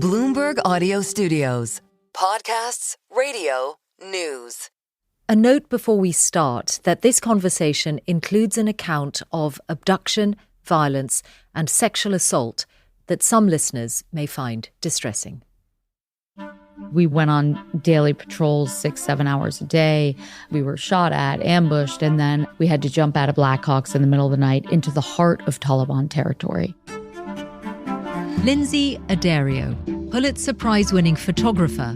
Bloomberg Audio Studios. Podcasts, radio, news. A note before we start that this conversation includes an account of abduction, violence, and sexual assault that some listeners may find distressing. We went on daily patrols 6-7 hours a day. We were shot at, ambushed, and then we had to jump out of Blackhawks in the middle of the night into the heart of Taliban territory. Lynsey Addario, Pulitzer Prize-winning photographer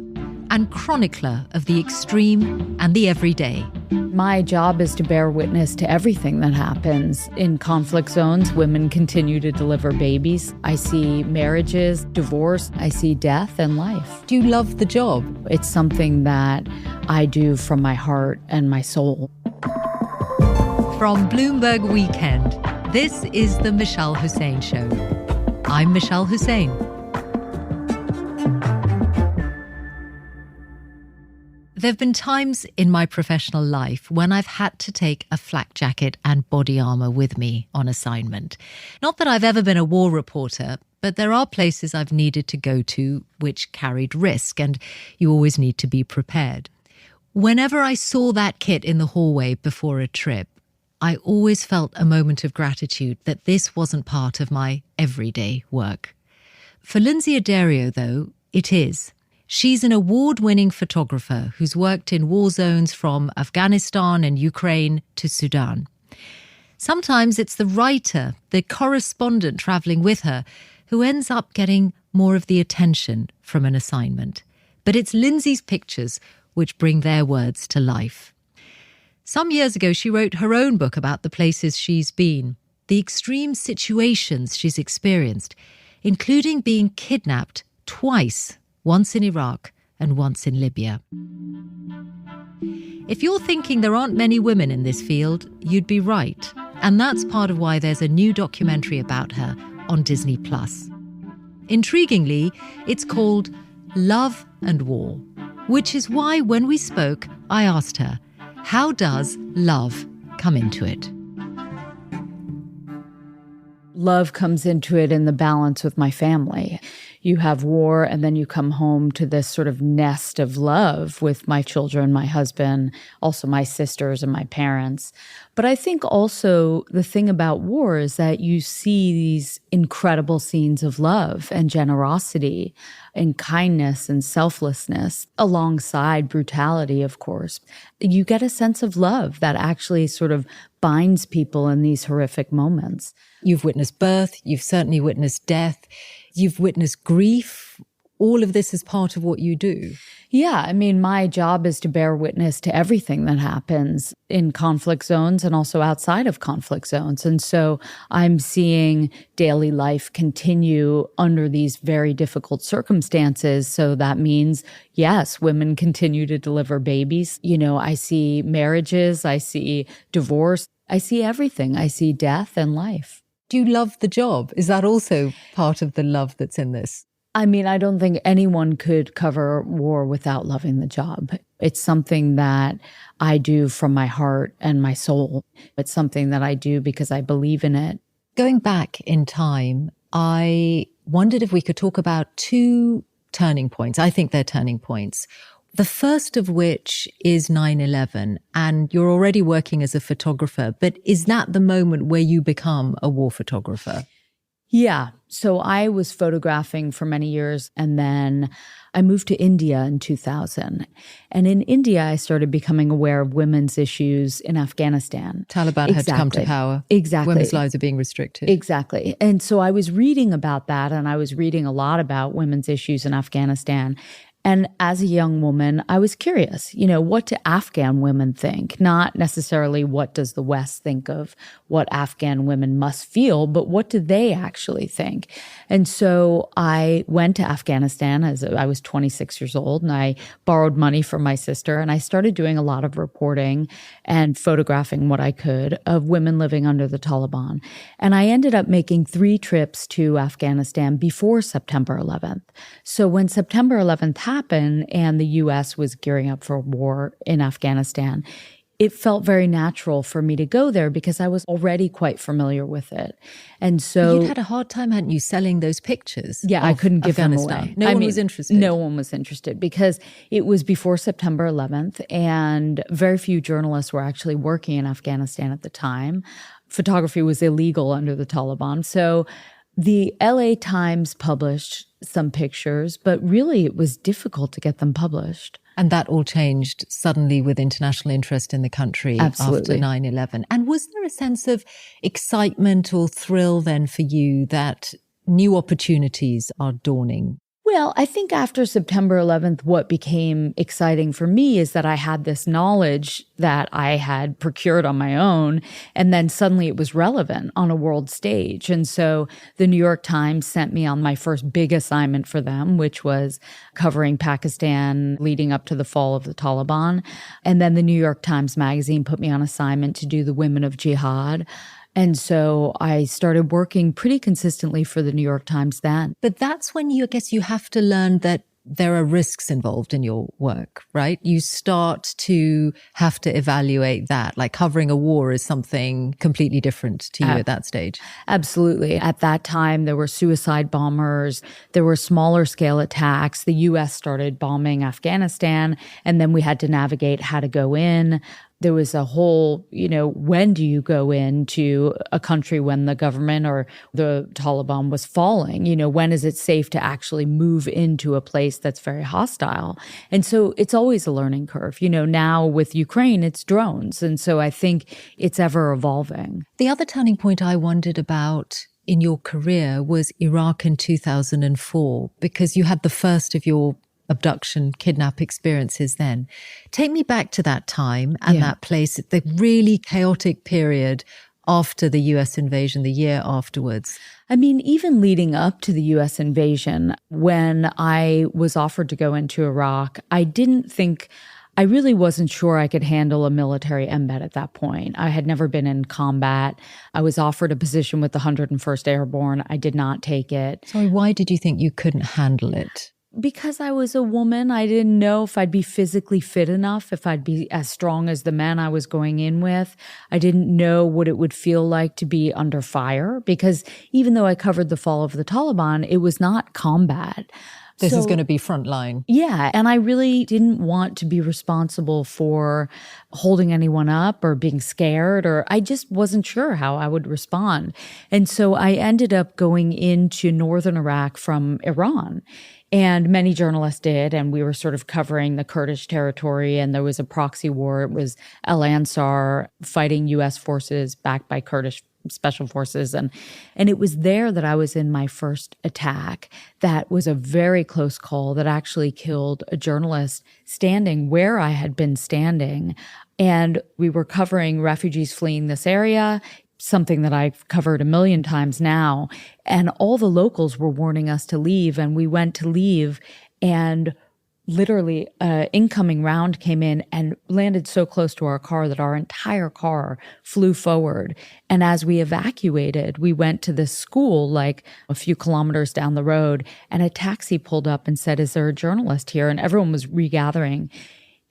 and chronicler of the extreme and the everyday. My job is to bear witness to everything that happens. In conflict zones, women continue to deliver babies. I see marriages, divorce. I see death and life. Do you love the job? It's something that I do from my heart and my soul. From Bloomberg Weekend, this is the Mishal Husain Show. I'm Mishal Husain. There have been times in my professional life when I've had to take a flak jacket and body armor with me on assignment. Not that I've ever been a war reporter, but there are places I've needed to go to which carried risk, and you always need to be prepared. Whenever I saw that kit in the hallway before a trip, I always felt a moment of gratitude that this wasn't part of my everyday work. For Lynsey Addario, though, it is. She's an award-winning photographer who's worked in war zones from Afghanistan and Ukraine to Sudan. Sometimes it's the writer, the correspondent traveling with her, who ends up getting more of the attention from an assignment. But it's Lynsey's pictures which bring their words to life. Some years ago, she wrote her own book about the places she's been, the extreme situations she's experienced, including being kidnapped twice, once in Iraq and once in Libya. If you're thinking there aren't many women in this field, you'd be right. And that's part of why there's a new documentary about her on Disney+. Intriguingly, it's called Love+War, which is why when we spoke, I asked her, how does love come into it? Love comes into it in the balance with my family. You have war, and then you come home to this sort of nest of love with my children, my husband, also my sisters and my parents. But I think also the thing about war is that you see these incredible scenes of love and generosity and kindness and selflessness alongside brutality, of course. You get a sense of love that actually sort of binds people in these horrific moments. You've witnessed birth, you've certainly witnessed death, you've witnessed grief. All of this is part of what you do. Yeah, I mean, my job is to bear witness to everything that happens in conflict zones and also outside of conflict zones. And so I'm seeing daily life continue under these very difficult circumstances. So that means, yes, women continue to deliver babies. You know, I see marriages, I see divorce, I see everything. I see death and life. Do you love the job? Is that also part of the love that's in this? I mean, I don't think anyone could cover war without loving the job. It's something that I do from my heart and my soul. It's something that I do because I believe in it. Going back in time, I wondered if we could talk about two turning points. I think they're turning points. The first of which is 9/11, and you're already working as a photographer, but is that the moment where you become a war photographer? Yeah. So I was photographing for many years, and then I moved to India in 2000. And in India, I started becoming aware of women's issues in Afghanistan. Taliban had to come to power. Exactly. Women's lives are being restricted. Exactly. And so I was reading about that, and I was reading a lot about women's issues in Afghanistan. And as a young woman, I was curious, what do Afghan women think? Not necessarily what does the West think of what Afghan women must feel, but what do they actually think? And so I went to Afghanistan as I was 26 years old, and I borrowed money from my sister, and I started doing a lot of reporting and photographing what I could of women living under the Taliban. And I ended up making 3 trips to Afghanistan before September 11th. So when September 11th happened and the U.S. was gearing up for war in Afghanistan, it felt very natural for me to go there because I was already quite familiar with it. And so you'd had a hard time, hadn't you, selling those pictures? Yeah, I couldn't give them away. No one was interested. No one was interested because it was before September 11th and very few journalists were actually working in Afghanistan at the time. Photography was illegal under the Taliban. So the LA Times published some pictures, but really it was difficult to get them published. And that all changed suddenly with international interest in the country. Absolutely. After 9/11. And was there a sense of excitement or thrill then for you that new opportunities are dawning? Well, I think after September 11th, what became exciting for me is that I had this knowledge that I had procured on my own, and then suddenly it was relevant on a world stage. And so the New York Times sent me on my first big assignment for them, which was covering Pakistan leading up to the fall of the Taliban. And then the New York Times Magazine put me on assignment to do the Women of Jihad. And so I started working pretty consistently for the New York Times then. But that's when I guess you have to learn that there are risks involved in your work, right? You start to have to evaluate that. Like covering a war is something completely different to you at that stage. Absolutely. At that time, there were suicide bombers. There were smaller scale attacks. The U.S. started bombing Afghanistan, and then we had to navigate how to go in. There was a whole, when do you go into a country when the government or the Taliban was falling? When is it safe to actually move into a place that's very hostile? And so it's always a learning curve. Now with Ukraine, it's drones. And so I think it's ever evolving. The other turning point I wondered about in your career was Iraq in 2004, because you had the first of your abduction, kidnap experiences then. Take me back to that time and that place, the really chaotic period after the US invasion, the year afterwards. I mean, even leading up to the US invasion, when I was offered to go into Iraq, I really wasn't sure I could handle a military embed at that point. I had never been in combat. I was offered a position with the 101st Airborne. I did not take it. Sorry, why did you think you couldn't handle it? Because I was a woman, I didn't know if I'd be physically fit enough, if I'd be as strong as the men I was going in with. I didn't know what it would feel like to be under fire, because even though I covered the fall of the Taliban, it was not combat. This is going to be frontline. Yeah. And I really didn't want to be responsible for holding anyone up or being scared, or I just wasn't sure how I would respond. And so I ended up going into northern Iraq from Iran. And many journalists did, and we were sort of covering the Kurdish territory, and there was a proxy war. It was Al Ansar fighting U.S. forces backed by Kurdish special forces. And it was there that I was in my first attack. That was a very close call that actually killed a journalist standing where I had been standing. And we were covering refugees fleeing this area, something that I've covered a million times now. And all the locals were warning us to leave. And we went to leave, and literally an incoming round came in and landed so close to our car that our entire car flew forward. And as we evacuated, we went to this school like a few kilometers down the road, and a taxi pulled up and said, "Is there a journalist here?" And everyone was regathering.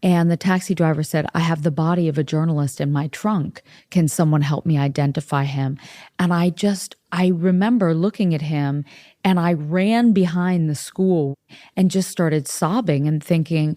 And the taxi driver said, "I have the body of a journalist in my trunk. Can someone help me identify him?" And I remember looking at him, and I ran behind the school and just started sobbing and thinking,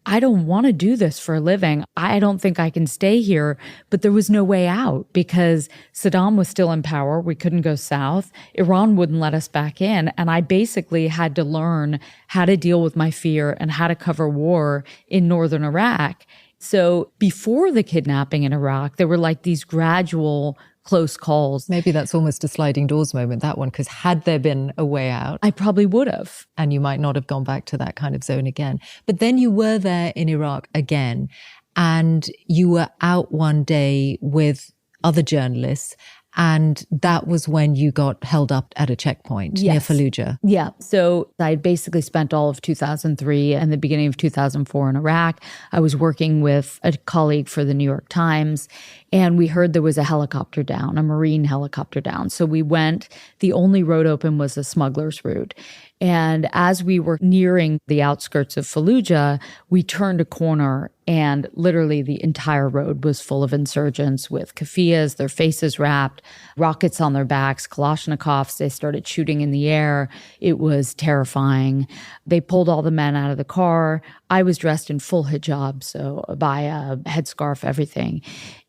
I don't want to do this for a living. I don't think I can stay here. But there was no way out because Saddam was still in power. We couldn't go south. Iran wouldn't let us back in. And I basically had to learn how to deal with my fear and how to cover war in northern Iraq. So before the kidnapping in Iraq, there were like these gradual close calls. Maybe that's almost a sliding doors moment, that one, because had there been a way out, I probably would have. And you might not have gone back to that kind of zone again. But then you were there in Iraq again, and you were out one day with other journalists. And that was when you got held up at a checkpoint near Fallujah. Yeah. So I basically spent all of 2003 and the beginning of 2004 in Iraq. I was working with a colleague for the New York Times, and we heard there was a helicopter down, a Marine helicopter down. So we went. The only road open was a smuggler's route. And as we were nearing the outskirts of Fallujah, we turned a corner And literally the entire road was full of insurgents with keffiyehs, their faces wrapped, rockets on their backs, Kalashnikovs. They started shooting in the air. It was terrifying. They pulled all the men out of the car. I was dressed in full hijab, so abaya, headscarf, everything.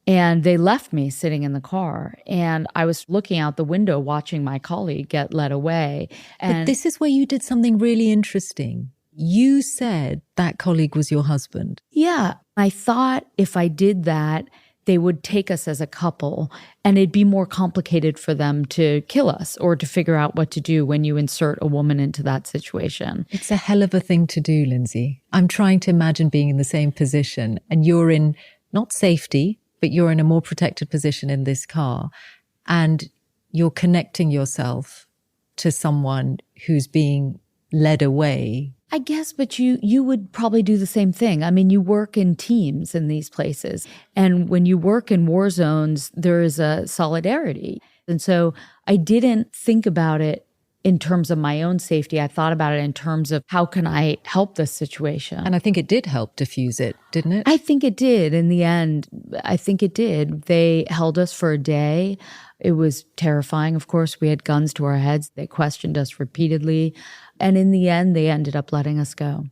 And they left me sitting in the car. And I was looking out the window watching my colleague get led away. And but this is where you did something really interesting. You said that colleague was your husband. Yeah. I thought if I did that, they would take us as a couple and it'd be more complicated for them to kill us or to figure out what to do when you insert a woman into that situation. It's a hell of a thing to do, Lynsey. I'm trying to imagine being in the same position and you're in not safety, but you're in a more protected position in this car and you're connecting yourself to someone who's being led away. I guess, but you would probably do the same thing. I mean, you work in teams in these places. And when you work in war zones, there is a solidarity. And so I didn't think about it in terms of my own safety. I thought about it in terms of how can I help this situation? And I think it did help diffuse it, didn't it? I think it did. In the end, I think it did. They held us for a day. It was terrifying. Of course, we had guns to our heads. They questioned us repeatedly. And in the end, they ended up letting us go.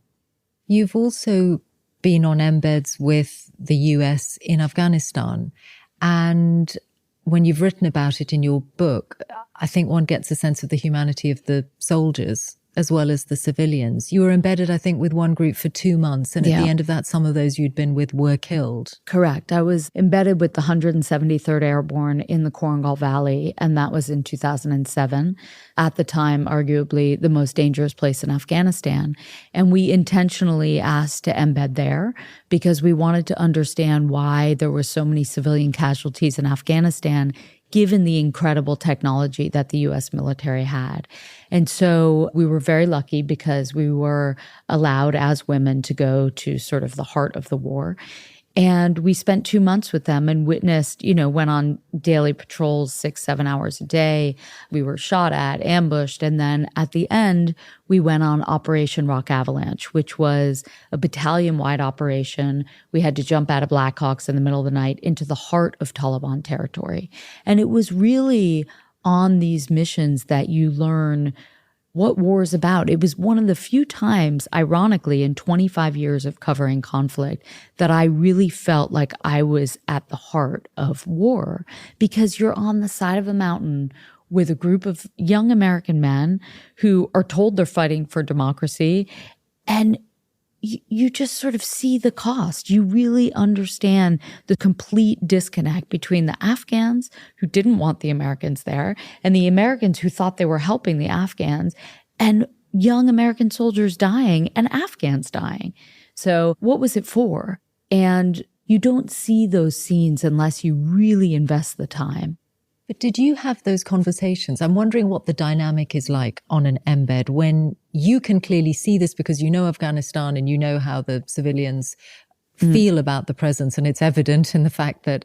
You've also been on embeds with the US in Afghanistan. And when you've written about it in your book, I think one gets a sense of the humanity of the soldiers as well as the civilians. You were embedded, I think, with one group for 2 months. And at the end of that, some of those you'd been with were killed. Correct. I was embedded with the 173rd Airborne in the Korangal Valley, and that was in 2007. At the time, arguably the most dangerous place in Afghanistan. And we intentionally asked to embed there because we wanted to understand why there were so many civilian casualties in Afghanistan, given the incredible technology that the U.S. military had. And so we were very lucky because we were allowed as women to go to sort of the heart of the war. And we spent 2 months with them and witnessed, went on daily patrols, 6-7 hours a day. We were shot at, ambushed. And then at the end, we went on Operation Rock Avalanche, which was a battalion-wide operation. We had to jump out of Blackhawks in the middle of the night into the heart of Taliban territory. And it was really on these missions that you learn what war is about. It was one of the few times, ironically, in 25 years of covering conflict, that I really felt like I was at the heart of war, because you're on the side of a mountain with a group of young American men who are told they're fighting for democracy, and you just sort of see the cost. You really understand the complete disconnect between the Afghans who didn't want the Americans there and the Americans who thought they were helping the Afghans, and young American soldiers dying and Afghans dying. So what was it for? And you don't see those scenes unless you really invest the time. But did you have those conversations? I'm wondering what the dynamic is like on an embed when you can clearly see this because you know Afghanistan and you know how the civilians feel about the presence, and it's evident in the fact that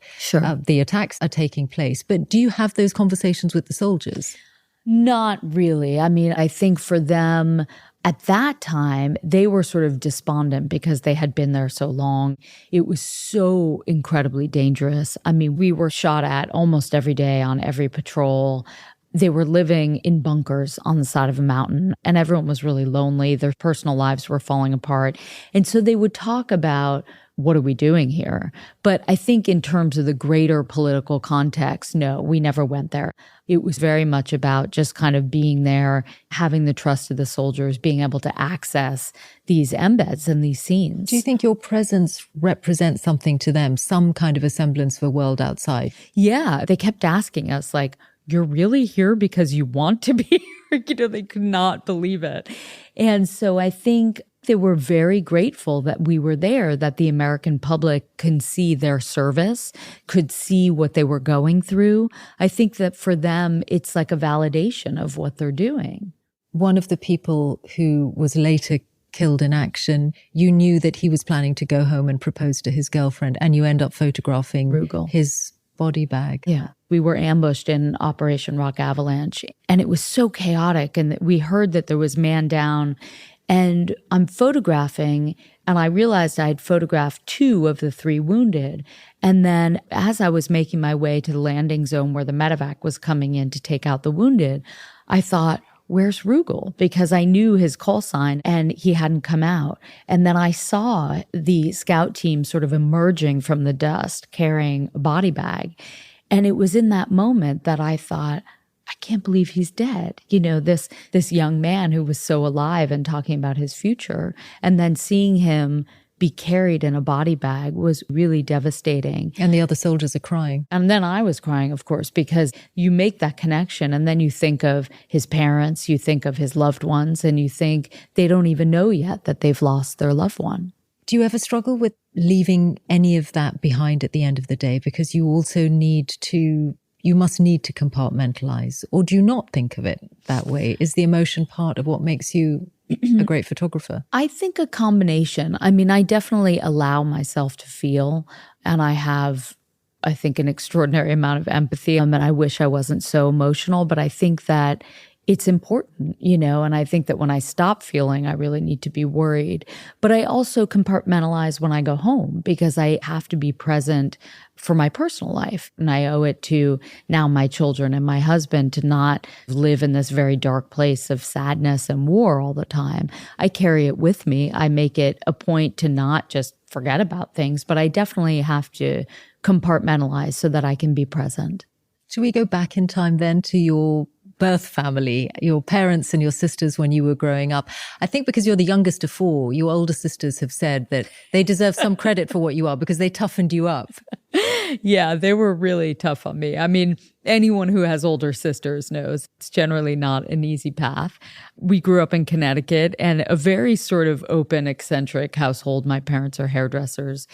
the attacks are taking place. But do you have those conversations with the soldiers? Not really. I mean, I think for them, at that time, they were sort of despondent because they had been there so long. It was so incredibly dangerous. I mean, we were shot at almost every day on every patrol. They were living in bunkers on the side of a mountain, and everyone was really lonely. Their personal lives were falling apart. And so they would talk about, what are we doing here? But I think in terms of the greater political context, no, we never went there. It was very much about just kind of being there, having the trust of the soldiers, being able to access these embeds and these scenes. Do you think your presence represents something to them, some kind of a semblance of a world outside? Yeah, they kept asking us, like, you're really here because you want to be here? They could not believe it. And so I think they were very grateful that we were there, that the American public could see their service, could see what they were going through. I think that for them, it's like a validation of what they're doing. One of the people who was later killed in action, you knew that he was planning to go home and propose to his girlfriend, and you end up photographing his body bag. Yeah. We were ambushed in Operation Rock Avalanche, and it was so chaotic, and we heard that there was man down. And I'm photographing, And I realized I had photographed 2 of the 3 wounded. And then as I was making my way to the landing zone where the medevac was coming in to take out the wounded, I thought, where's Rugal? Because I knew his call sign and he hadn't come out. And then I saw the scout team sort of emerging from the dust carrying a body bag. And it was in that moment that I thought, I can't believe he's dead. This young man who was so alive and talking about his future. And then seeing him be carried in a body bag was really devastating. And the other soldiers are crying. And then I was crying, of course, because you make that connection and then you think of his parents, you think of his loved ones, and you think they don't even know yet that they've lost their loved one. Do you ever struggle with leaving any of that behind at the end of the day? Because you also you must need to compartmentalize, or do you not think of it that way? Is the emotion part of what makes you a great photographer? I think a combination. I mean, I definitely allow myself to feel, and I have, I think, an extraordinary amount of empathy. And I wish I wasn't so emotional, but I think that it's important, and I think that when I stop feeling, I really need to be worried. But I also compartmentalize when I go home because I have to be present for my personal life. And I owe it to now my children and my husband to not live in this very dark place of sadness and war all the time. I carry it with me. I make it a point to not just forget about things, but I definitely have to compartmentalize so that I can be present. Should we go back in time then to your birth family, your parents and your sisters when you were growing up? I think because you're the youngest of 4, your older sisters have said that they deserve some credit for what you are because they toughened you up. Yeah, they were really tough on me. I mean, anyone who has older sisters knows it's generally not an easy path. We grew up in Connecticut and a very sort of open, eccentric household. My parents are hairdressers.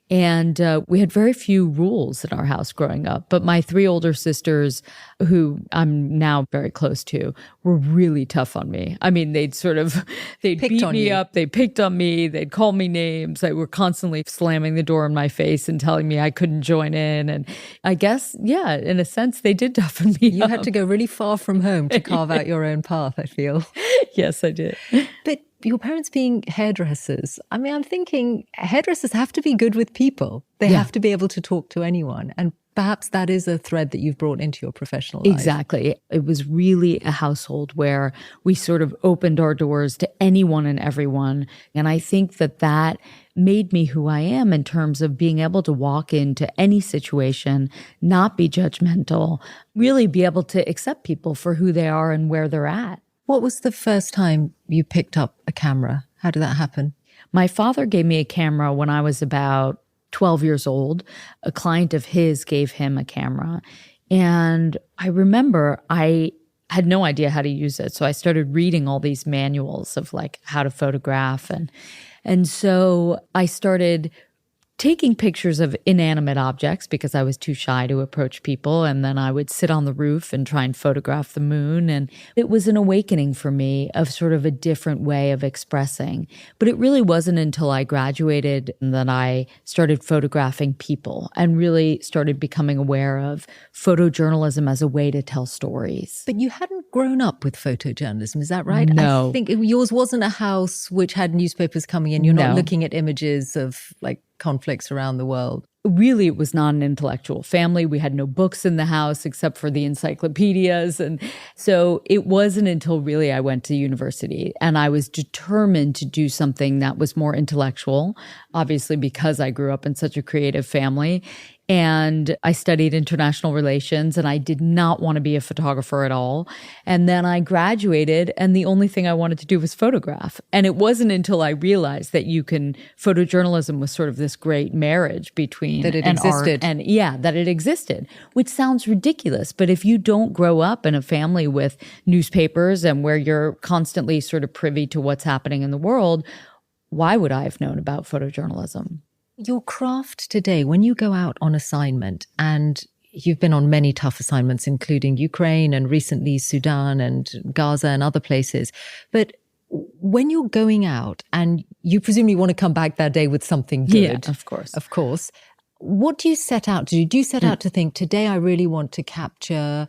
And we had very few rules in our house growing up. But my 3 older sisters, who I'm now very close to, were really tough on me. I mean, they'd beat me up. They picked on me. They'd call me names. They were constantly slamming the door in my face and telling me I couldn't join in. And I guess, yeah, in a sense, they did toughen me up. You had to go really far from home to carve out your own path, I feel. Yes, I did. But your parents being hairdressers, I mean, I'm thinking hairdressers have to be good with people. They have to be able to talk to anyone. And perhaps that is a thread that you've brought into your professional life. Exactly. It was really a household where we sort of opened our doors to anyone and everyone. And I think that made me who I am in terms of being able to walk into any situation, not be judgmental, really be able to accept people for who they are and where they're at. What was the first time you picked up a camera? How did that happen? My father gave me a camera when I was about 12 years old. A client of his gave him a camera. And I remember I had no idea how to use it. So I started reading all these manuals of like how to photograph. And so I started taking pictures of inanimate objects because I was too shy to approach people. And then I would sit on the roof and try and photograph the moon. And it was an awakening for me of sort of a different way of expressing. But it really wasn't until I graduated that I started photographing people and really started becoming aware of photojournalism as a way to tell stories. But you hadn't grown up with photojournalism, is that right? No. I think yours wasn't a house which had newspapers coming in. You're not looking at images of like conflicts around the world. Really, it was not an intellectual family. We had no books in the house except for the encyclopedias. And so it wasn't until really I went to university and I was determined to do something that was more intellectual, obviously because I grew up in such a creative family. And I studied international relations and I did not want to be a photographer at all. And then I graduated and the only thing I wanted to do was photograph. And it wasn't until I realized that photojournalism was sort of this great marriage between that it existed. Art and that it existed, which sounds ridiculous. But if you don't grow up in a family with newspapers and where you're constantly sort of privy to what's happening in the world, why would I have known about photojournalism? Your craft today, when you go out on assignment, and you've been on many tough assignments, including Ukraine and recently Sudan and Gaza and other places. But when you're going out and you presumably want to come back that day with something good. Yeah, of course. Of course. What do you set out to do? Do you set out to think, today I really want to capture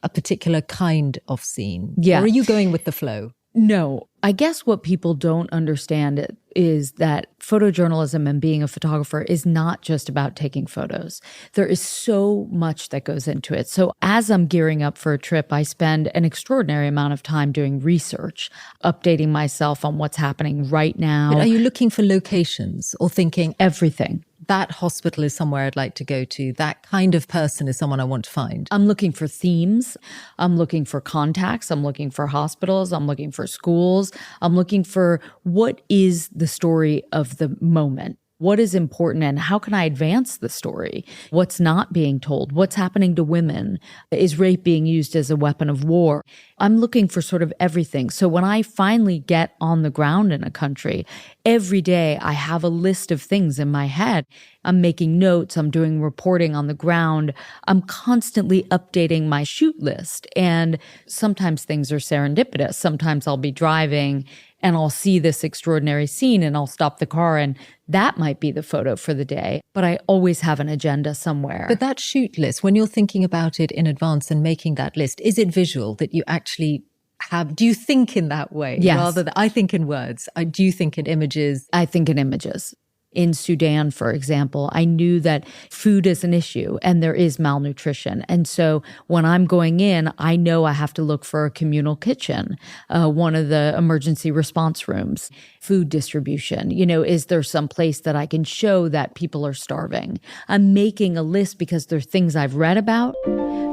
a particular kind of scene? Yeah. Or are you going with the flow? No, I guess what people don't understand is that photojournalism and being a photographer is not just about taking photos. There is so much that goes into it. So as I'm gearing up for a trip, I spend an extraordinary amount of time doing research, updating myself on what's happening right now. But are you looking for locations or thinking everything? That hospital is somewhere I'd like to go to. That kind of person is someone I want to find. I'm looking for themes. I'm looking for contacts. I'm looking for hospitals. I'm looking for schools. I'm looking for what is the story of the moment. What is important and how can I advance the story? What's not being told? What's happening to women? Is rape being used as a weapon of war? I'm looking for sort of everything. So when I finally get on the ground in a country, every day I have a list of things in my head. I'm making notes. I'm doing reporting on the ground. I'm constantly updating my shoot list. And sometimes things are serendipitous. Sometimes I'll be driving and I'll see this extraordinary scene and I'll stop the car and that might be the photo for the day. But I always have an agenda somewhere. But that shoot list, when you're thinking about it in advance and making that list, is it visual that you actually have? Do you think in that way? Yes. Rather than, I think in words. Do you think in images? I think in images. In Sudan, for example, I knew that food is an issue and there is malnutrition. And so when I'm going in, I know I have to look for a communal kitchen, one of the emergency response rooms, food distribution. Is there some place that I can show that people are starving? I'm making a list because there are things I've read about.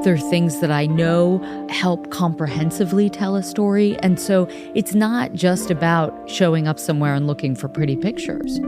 There are things that I know help comprehensively tell a story. And so it's not just about showing up somewhere and looking for pretty pictures.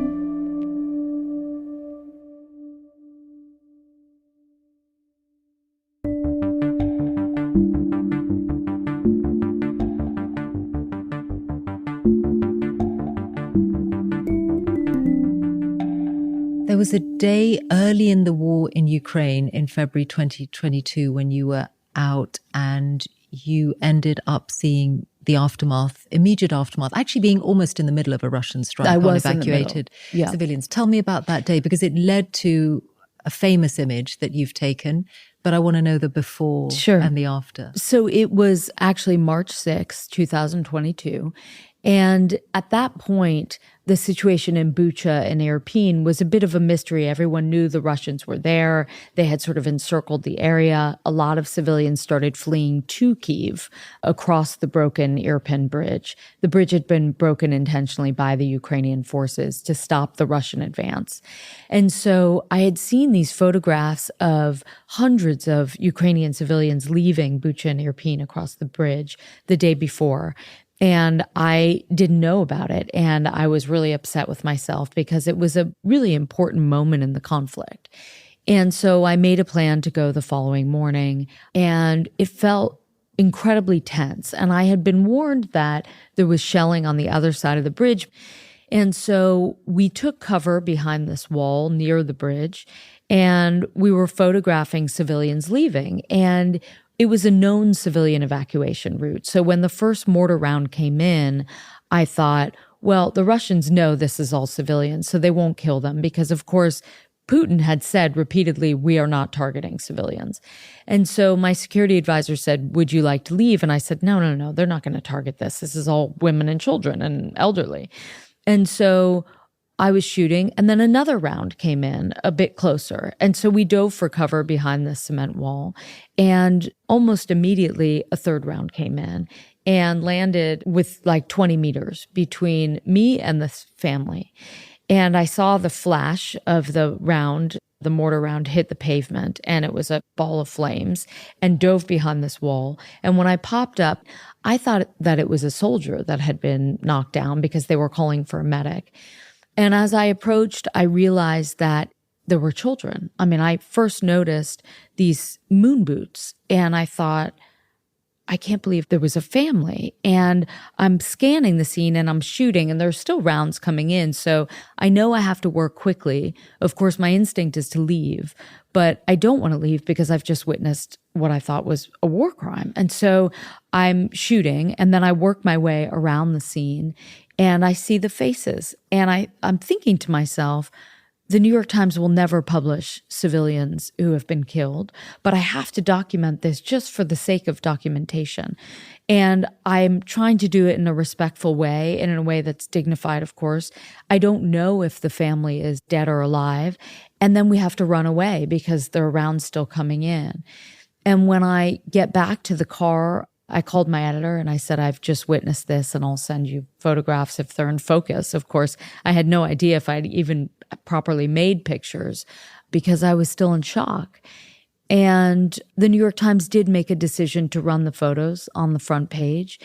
There was a day early in the war in Ukraine in February 2022 when you were out and you ended up seeing the aftermath, immediate aftermath, actually being almost in the middle of a Russian strike on evacuated civilians. Tell me about that day, because it led to a famous image that you've taken, but I want to know the before and the after. So it was actually March 6, 2022. And at that point, the situation in Bucha and Irpin was a bit of a mystery. Everyone knew the Russians were there. They had sort of encircled the area. A lot of civilians started fleeing to Kyiv across the broken Irpin bridge. The bridge had been broken intentionally by the Ukrainian forces to stop the Russian advance. And so I had seen these photographs of hundreds of Ukrainian civilians leaving Bucha and Irpin across the bridge the day before. And I didn't know about it. And I was really upset with myself because it was a really important moment in the conflict. And so I made a plan to go the following morning, and it felt incredibly tense. And I had been warned that there was shelling on the other side of the bridge. And so we took cover behind this wall near the bridge, and we were photographing civilians leaving. And it was a known civilian evacuation route. So when the first mortar round came in, I thought, well, the Russians know this is all civilians, so they won't kill them because, of course, Putin had said repeatedly, we are not targeting civilians. And so my security advisor said, would you like to leave? And I said, no, they're not going to target this. This is all women and children and elderly. And so I was shooting, and then another round came in a bit closer. And so we dove for cover behind the cement wall. And almost immediately, a third round came in and landed with like 20 meters between me and this family. And I saw the flash of the round, the mortar round hit the pavement, and it was a ball of flames, and dove behind this wall. And when I popped up, I thought that it was a soldier that had been knocked down because they were calling for a medic. And as I approached, I realized that there were children. I mean, I first noticed these moon boots, and I thought, I can't believe there was a family. And I'm scanning the scene and I'm shooting, and there's still rounds coming in. So I know I have to work quickly. Of course, my instinct is to leave, but I don't want to leave because I've just witnessed what I thought was a war crime. And so I'm shooting, and then I work my way around the scene, and I see the faces. And I'm thinking to myself, the New York Times will never publish civilians who have been killed, but I have to document this just for the sake of documentation. And I'm trying to do it in a respectful way and in a way that's dignified, of course. I don't know if the family is dead or alive. And then we have to run away because there are rounds still coming in. And when I get back to the car, I called my editor and I said, I've just witnessed this and I'll send you photographs if they're in focus. Of course, I had no idea if I'd even properly made pictures because I was still in shock. And the New York Times did make a decision to run the photos on the front page.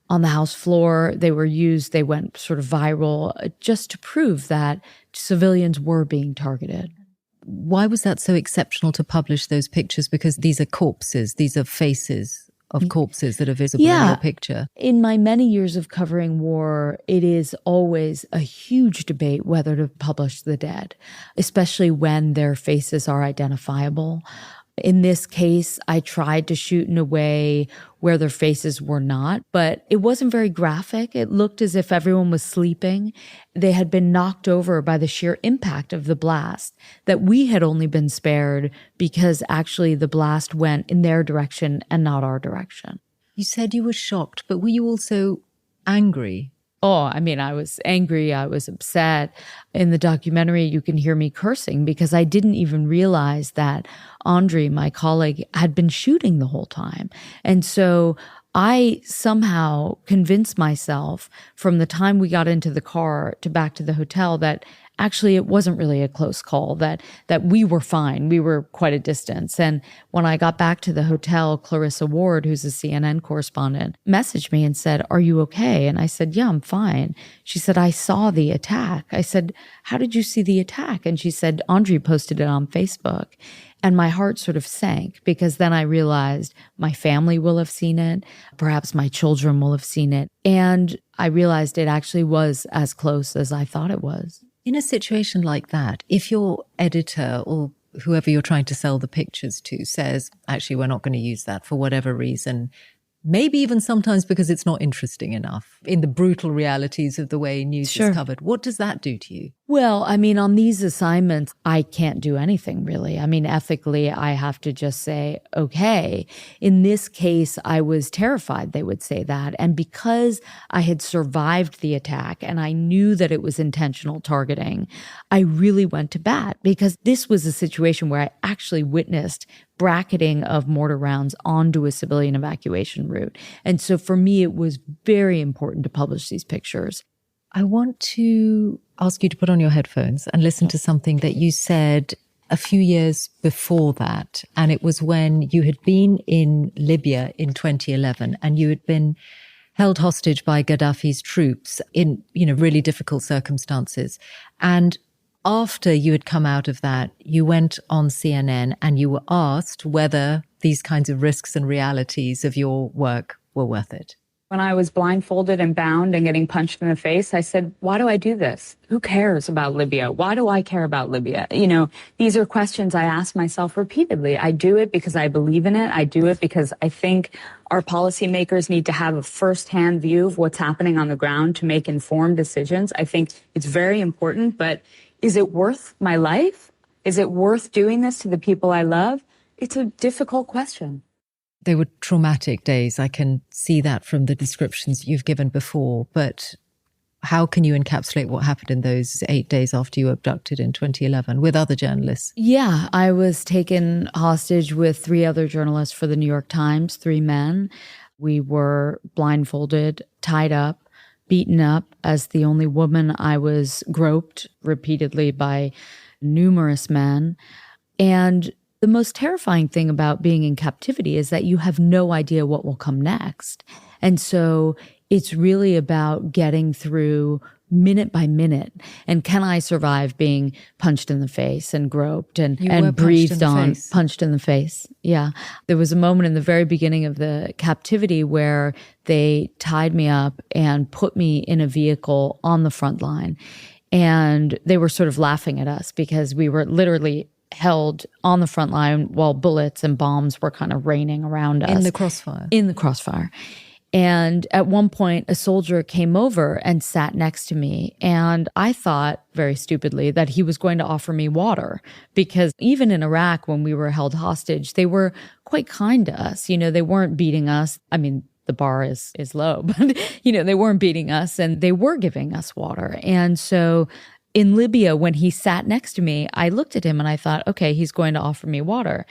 On the House floor, they were used, they went sort of viral just to prove that civilians were being targeted. Why was that so exceptional to publish those pictures? Because these are corpses, these are faces of corpses that are visible in your picture. In my many years of covering war, it is always a huge debate whether to publish the dead, especially when their faces are identifiable. In this case, I tried to shoot in a way where their faces were not, but it wasn't very graphic. It looked as if everyone was sleeping. They had been knocked over by the sheer impact of the blast, that we had only been spared because actually the blast went in their direction and not our direction. You said you were shocked, but were you also angry? Oh, I mean, I was angry. I was upset. In the documentary, you can hear me cursing because I didn't even realize that Andre, my colleague, had been shooting the whole time. And so I somehow convinced myself from the time we got into the car to back to the hotel that actually it wasn't really a close call, that we were fine. We were quite a distance. And when I got back to the hotel, Clarissa Ward, who's a CNN correspondent, messaged me and said, "Are you okay?" And I said, "Yeah, I'm fine." She said, "I saw the attack." I said, "How did you see the attack?" And she said, "Andre posted it on Facebook." And my heart sort of sank because then I realized my family will have seen it. Perhaps my children will have seen it. And I realized it actually was as close as I thought it was. In a situation like that, if your editor or whoever you're trying to sell the pictures to says, actually, we're not going to use that for whatever reason, maybe even sometimes because it's not interesting enough in the brutal realities of the way news is covered, what does that do to you? Well, I mean, on these assignments, I can't do anything really. I mean, ethically, I have to just say, okay. In this case, I was terrified they would say that. And because I had survived the attack and I knew that it was intentional targeting, I really went to bat because this was a situation where I actually witnessed bracketing of mortar rounds onto a civilian evacuation route. And so for me, it was very important to publish these pictures. I want to ask you to put on your headphones and listen to something that you said a few years before that. And it was when you had been in Libya in 2011 and you had been held hostage by Gaddafi's troops in, really difficult circumstances. And after you had come out of that, you went on CNN and you were asked whether these kinds of risks and realities of your work were worth it. When I was blindfolded and bound and getting punched in the face, I said, why do I do this? Who cares about Libya? Why do I care about Libya? These are questions I ask myself repeatedly. I do it because I believe in it. I do it because I think our policymakers need to have a firsthand view of what's happening on the ground to make informed decisions. I think it's very important, but is it worth my life? Is it worth doing this to the people I love? It's a difficult question. They were traumatic days. I can see that from the descriptions you've given before. But how can you encapsulate what happened in those 8 days after you were abducted in 2011 with other journalists? Yeah, I was taken hostage with 3 other journalists for the New York Times, 3 men. We were blindfolded, tied up, beaten up. As the only woman, I was groped repeatedly by numerous men. And the most terrifying thing about being in captivity is that you have no idea what will come next. And so it's really about getting through minute by minute. And can I survive being punched in the face and groped and breathed on, punched in the face? Yeah. There was a moment in the very beginning of the captivity where they tied me up and put me in a vehicle on the front line. And they were sort of laughing at us because we were literally held on the front line while bullets and bombs were kind of raining around us. In the crossfire. In the crossfire. And at one point, a soldier came over and sat next to me. And I thought, very stupidly, that he was going to offer me water. Because even in Iraq, when we were held hostage, they were quite kind to us. They weren't beating us. I mean, the bar is low. But, they weren't beating us and they were giving us water. And so in Libya, when he sat next to me, I looked at him and I thought, okay, he's going to offer me water.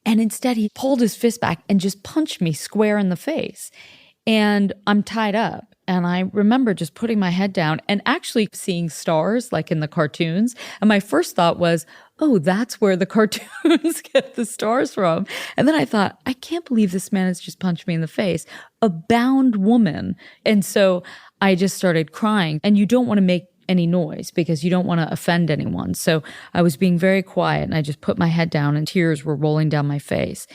And instead, he pulled his fist back and just punched me square in the face. And I'm tied up. And I remember just putting my head down and actually seeing stars like in the cartoons. And my first thought was, oh, that's where the cartoons get the stars from. And then I thought, I can't believe this man has just punched me in the face. A bound woman. And so I just started crying. And you don't want to make any noise because you don't want to offend anyone. So I was being very quiet and I just put my head down and tears were rolling down my face.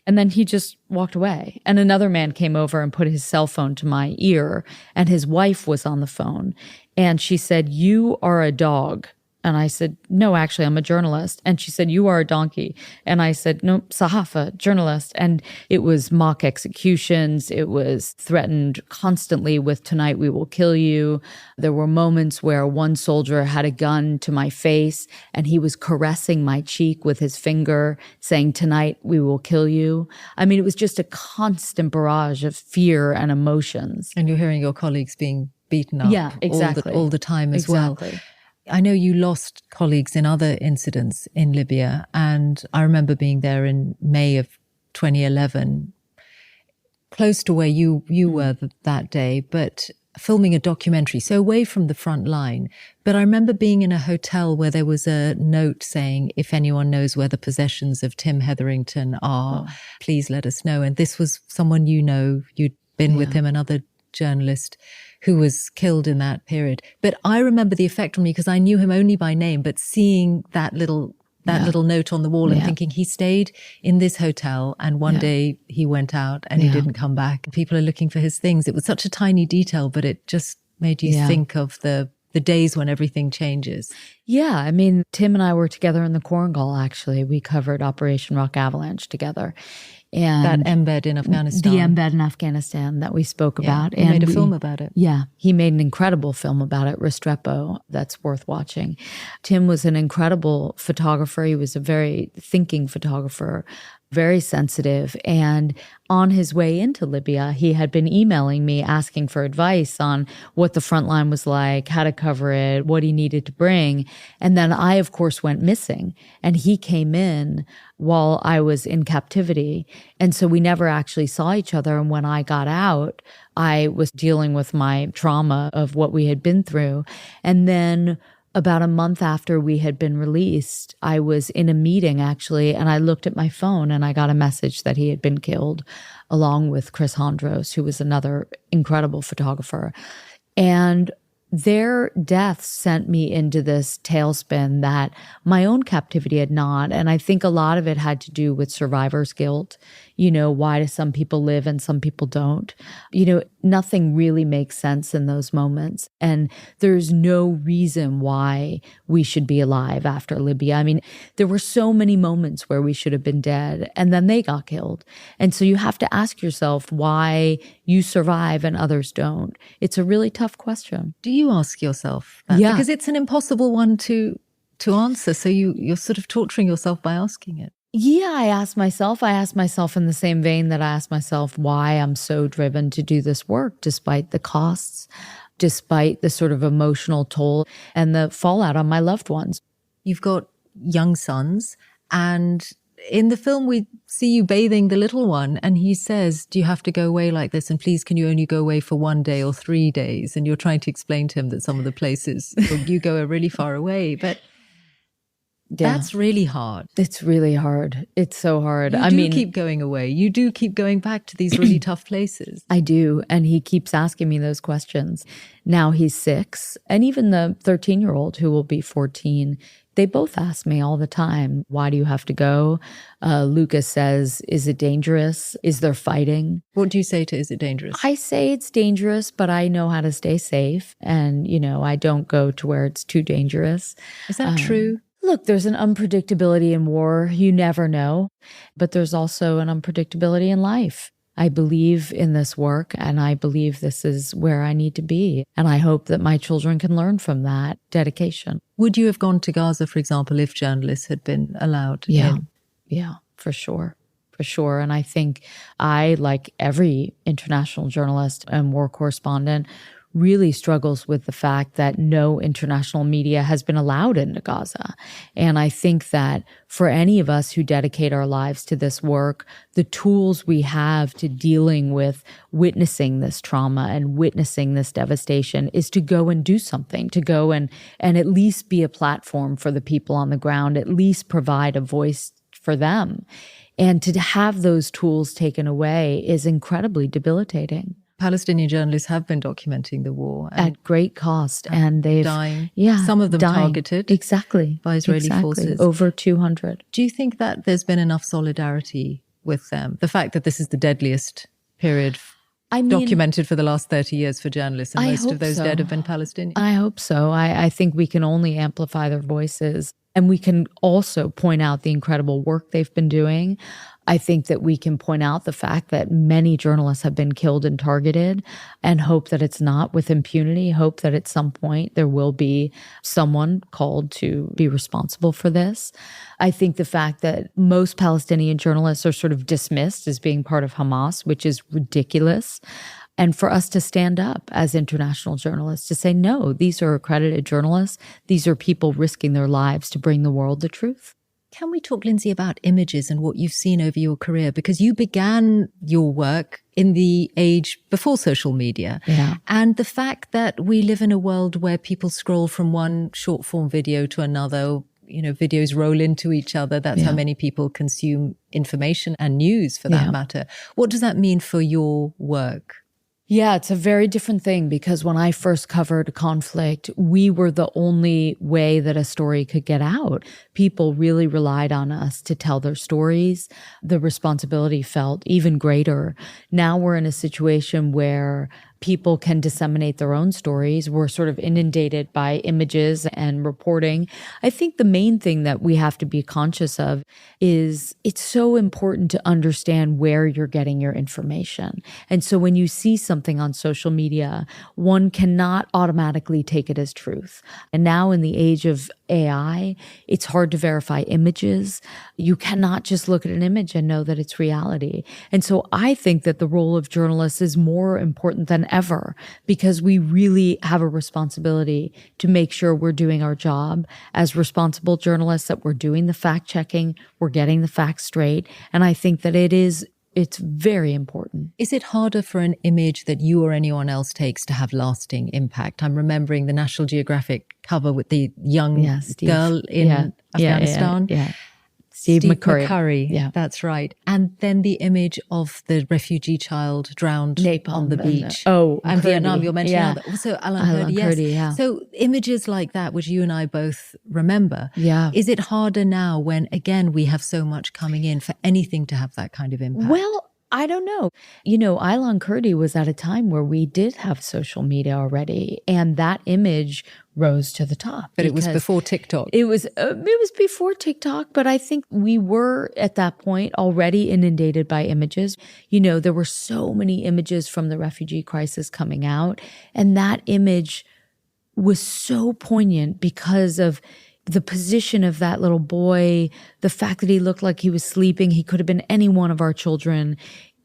And then he just walked away. And another man came over and put his cell phone to my ear, and his wife was on the phone. And she said, "You are a dog." And I said, "No, actually, I'm a journalist." And she said, "You are a donkey." And I said, "No, Sahafa, journalist." And it was mock executions. It was threatened constantly with "Tonight we will kill you." There were moments where one soldier had a gun to my face and he was caressing my cheek with his finger saying, "Tonight we will kill you." I mean, it was just a constant barrage of fear and emotions. And you're hearing your colleagues being beaten up all the time as well. I know you lost colleagues in other incidents in Libya, and I remember being there in May of 2011, close to where you were that day, but filming a documentary, so away from the front line. But I remember being in a hotel where there was a note saying, if anyone knows where the possessions of Tim Hetherington are, please let us know. And this was someone you'd been with him, another journalist who was killed in that period. But I remember the effect on me because I knew him only by name, but seeing that little note on the wall and thinking he stayed in this hotel and one day he went out and he didn't come back. People are looking for his things. It was such a tiny detail, but it just made you think of the days when everything changes. Yeah, I mean, Tim and I were together in the Korangal, actually. We covered Operation Rock Avalanche together. And that embed in Afghanistan. The embed in Afghanistan that we spoke about. He made a film about it. Yeah, he made an incredible film about it, Restrepo, that's worth watching. Tim was an incredible photographer. He was a very thinking photographer, very sensitive. And on his way into Libya, he had been emailing me asking for advice on what the front line was like, how to cover it, what he needed to bring. And then I, of course, went missing. And he came in while I was in captivity. And so we never actually saw each other. And when I got out, I was dealing with my trauma of what we had been through. And then about a month after we had been released, I was in a meeting actually, and I looked at my phone and I got a message that he had been killed along with Chris Hondros, who was another incredible photographer. And their deaths sent me into this tailspin that my own captivity had not. And I think a lot of it had to do with survivor's guilt. Why do some people live and some people don't? Nothing really makes sense in those moments. And there's no reason why we should be alive after Libya. I mean, there were so many moments where we should have been dead and then they got killed. And so you have to ask yourself why you survive and others don't. It's a really tough question. Do you ask yourself that? Yeah. Because it's an impossible one to answer. So you're sort of torturing yourself by asking it. Yeah, I ask myself in the same vein that I ask myself why I'm so driven to do this work, despite the costs, despite the sort of emotional toll and the fallout on my loved ones. You've got young sons, and in the film we see you bathing the little one, and he says, "Do you have to go away like this? And please, can you only go away for 1 day or 3 days?" And you're trying to explain to him that some of the places you go are really far away. But that's really hard. It's really hard. It's so hard. You do keep going away. You do keep going back to these really tough places. I do. And he keeps asking me those questions. Now he's 6. And even the 13-year-old who will be 14, they both ask me all the time, why do you have to go? Lucas says, is it dangerous? Is there fighting? What do you say to, is it dangerous? I say it's dangerous, but I know how to stay safe. And, I don't go to where it's too dangerous. Is that true? Look, there's an unpredictability in war. You never know. But there's also an unpredictability in life. I believe in this work, and I believe this is where I need to be. And I hope that my children can learn from that dedication. Would you have gone to Gaza, for example, if journalists had been allowed in? Yeah, for sure. for sure. And I think I, like every international journalist and war correspondent, really struggles with the fact that no international media has been allowed into Gaza. And I think that for any of us who dedicate our lives to this work, the tools we have to dealing with witnessing this trauma and witnessing this devastation is to go and do something, to go and at least be a platform for the people on the ground, at least provide a voice for them. And to have those tools taken away is incredibly debilitating. Palestinian journalists have been documenting the war at great cost, and they've dying. Some of them targeted by Israeli forces. Over 200. Do you think that there's been enough solidarity with them? The fact that this is the deadliest period documented for the last 30 years for journalists, and most of those dead have been Palestinian. I hope so. I think we can only amplify their voices, and we can also point out the incredible work they've been doing. I think that we can point out the fact that many journalists have been killed and targeted, and hope that it's not with impunity, hope that at some point there will be someone called to be responsible for this. I think the fact that most Palestinian journalists are sort of dismissed as being part of Hamas, which is ridiculous. And for us to stand up as international journalists to say, no, these are accredited journalists. These are people risking their lives to bring the world the truth. Can we talk, Lynsey, about images and what you've seen over your career? Because you began your work in the age before social media. Yeah. And the fact that we live in a world where people scroll from one short form video to another, videos roll into each other. That's how many people consume information and news for that matter. What does that mean for your work? Yeah, it's a very different thing, because when I first covered conflict, we were the only way that a story could get out. People really relied on us to tell their stories. The responsibility felt even greater. Now we're in a situation where people can disseminate their own stories. We're sort of inundated by images and reporting. I think the main thing that we have to be conscious of is it's so important to understand where you're getting your information. And so when you see something on social media, one cannot automatically take it as truth. And now in the age of AI, it's hard to verify images. You cannot just look at an image and know that it's reality. And so I think that the role of journalists is more important than ever, because we really have a responsibility to make sure we're doing our job as responsible journalists, that we're doing the fact checking, we're getting the facts straight. And I think that it's very important. Is it harder for an image that you or anyone else takes to have lasting impact? I'm remembering the National Geographic cover with the young girl in Afghanistan. Steve McCurry. Yeah, that's right. And then the image of the refugee child drowned on the beach. And Vietnam, you're mentioning also Alan Kurdi. Yes. So images like that, which you and I both remember. Yeah. Is it harder now when, again, we have so much coming in for anything to have that kind of impact? Well, I don't know. Aylan Kurdi was at a time where we did have social media already, and that image rose to the top. But it was before TikTok. It was before TikTok, but I think we were at that point already inundated by images. There were so many images from the refugee crisis coming out, and that image was so poignant because of the position of that little boy, the fact that he looked like he was sleeping. He could have been any one of our children.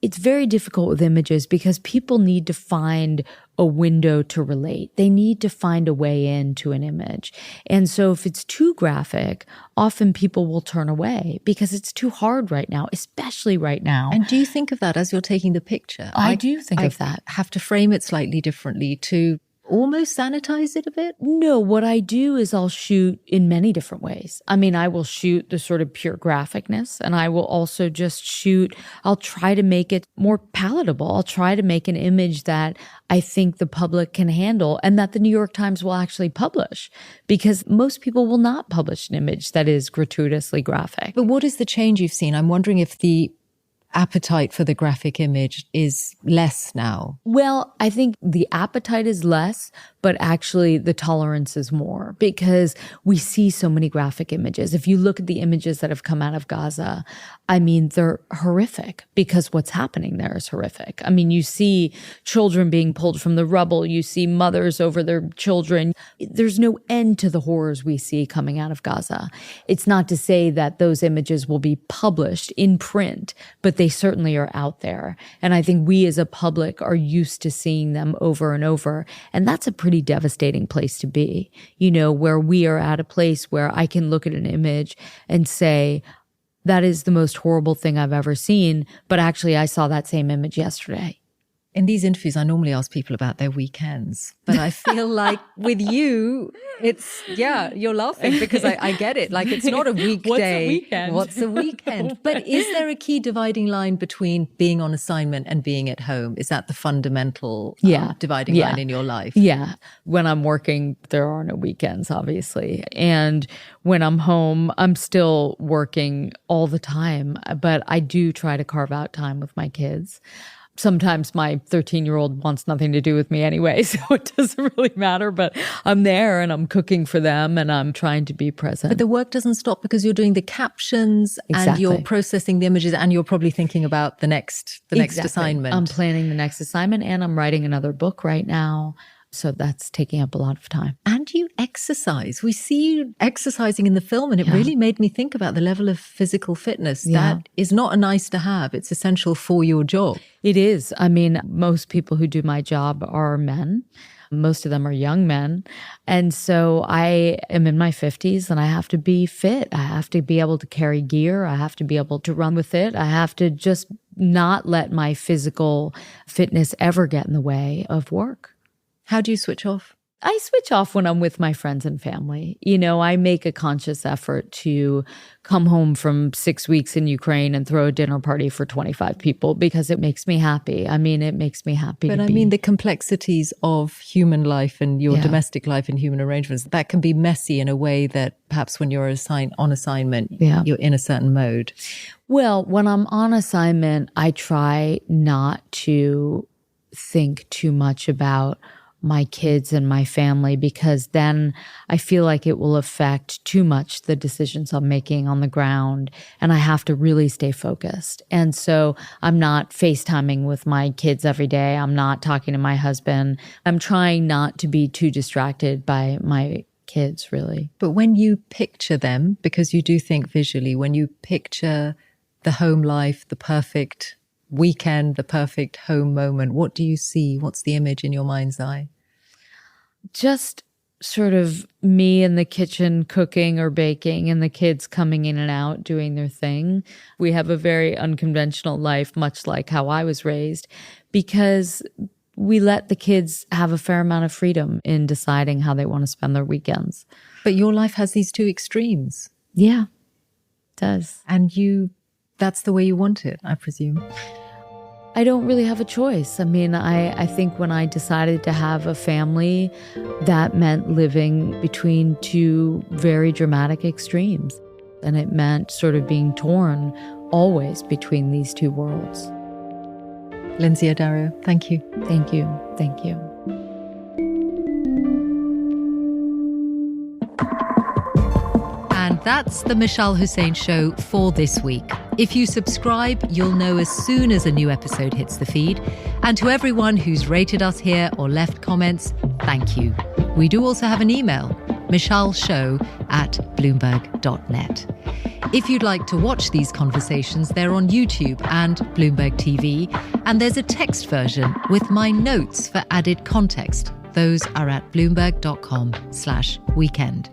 It's very difficult with images because people need to find a window to relate. They need to find a way into an image. And so if it's too graphic, often people will turn away because it's too hard right now, especially right now. And do you think of that as you're taking the picture? I do think of that. I have to frame it slightly differently to almost sanitize it a bit? No, what I do is I'll shoot in many different ways. I mean, I will shoot the sort of pure graphicness, and I will also just I'll try to make it more palatable. I'll try to make an image that I think the public can handle and that the New York Times will actually publish, because most people will not publish an image that is gratuitously graphic. But what is the change you've seen? I'm wondering if the appetite for the graphic image is less now? Well, I think the appetite is less, but actually the tolerance is more because we see so many graphic images. If you look at the images that have come out of Gaza, I mean, they're horrific because what's happening there is horrific. I mean, you see children being pulled from the rubble. You see mothers over their children. There's no end to the horrors we see coming out of Gaza. It's not to say that those images will be published in print, but they certainly are out there. And I think we as a public are used to seeing them over and over. And that's a pretty devastating place to be, where we are at a place where I can look at an image and say, that is the most horrible thing I've ever seen. But actually, I saw that same image yesterday. In these interviews, I normally ask people about their weekends, but I feel like with you, you're laughing because I get it. Like, it's not a weekday. What's a weekend? But is there a key dividing line between being on assignment and being at home? Is that the fundamental dividing line in your life? Yeah. When I'm working, there are no weekends, obviously. And when I'm home, I'm still working all the time, but I do try to carve out time with my kids. Sometimes my 13-year-old wants nothing to do with me anyway, so it doesn't really matter. But I'm there and I'm cooking for them and I'm trying to be present. But the work doesn't stop because you're doing the captions and you're processing the images and you're probably thinking about the next assignment. I'm planning the next assignment and I'm writing another book right now. So that's taking up a lot of time. And you exercise. We see you exercising in the film, and it really made me think about the level of physical fitness. That is not a nice to have. It's essential for your job. It is. I mean, most people who do my job are men. Most of them are young men. And so I am in my 50s and I have to be fit. I have to be able to carry gear. I have to be able to run with it. I have to just not let my physical fitness ever get in the way of work. How do you switch off? I switch off when I'm with my friends and family. I make a conscious effort to come home from 6 weeks in Ukraine and throw a dinner party for 25 people because it makes me happy. I mean, it makes me happy But I mean, the complexities of human life and your domestic life and human arrangements, that can be messy in a way that perhaps when you're on assignment, you're in a certain mode. Well, when I'm on assignment, I try not to think too much about my kids and my family, because then I feel like it will affect too much the decisions I'm making on the ground, and I have to really stay focused. And so I'm not FaceTiming with my kids every day. I'm not talking to my husband. I'm trying not to be too distracted by my kids, really. But when you picture them, because you do think visually, when you picture the home life, the perfect weekend, the perfect home moment, what do you see? What's the image in your mind's eye? Just sort of me in the kitchen cooking or baking and the kids coming in and out doing their thing. We have a very unconventional life, much like how I was raised, because we let the kids have a fair amount of freedom in deciding how they want to spend their weekends. But your life has these two extremes. Yeah, it does. And that's the way you want it, I presume. I don't really have a choice. I mean, I think when I decided to have a family, that meant living between two very dramatic extremes. And it meant sort of being torn always between these two worlds. Lynsey Addario, thank you. Thank you. Thank you. And that's the Mishal Husain Show for this week. If you subscribe, you'll know as soon as a new episode hits the feed. And to everyone who's rated us here or left comments, thank you. We do also have an email, mishalshow@bloomberg.net. If you'd like to watch these conversations, they're on YouTube and Bloomberg TV. And there's a text version with my notes for added context. Those are at bloomberg.com/weekend.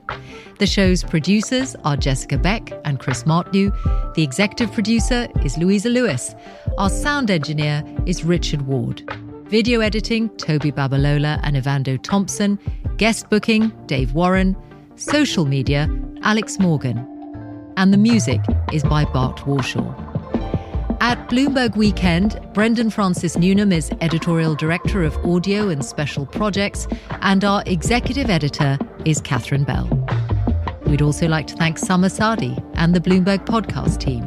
The show's producers are Jessica Beck and Chris Martlew. The executive producer is Louisa Lewis. Our sound engineer is Richard Ward. Video editing, Toby Babalola and Evando Thompson. Guest booking, Dave Warren. Social media, Alex Morgan. And the music is by Bart Warshaw. At Bloomberg Weekend, Brendan Francis Newnham is editorial director of audio and special projects, and our executive editor is Catherine Bell. We'd also like to thank Summer Sadi and the Bloomberg podcast team.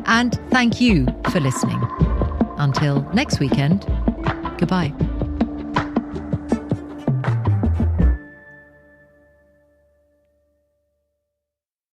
And thank you for listening. Until next weekend, goodbye.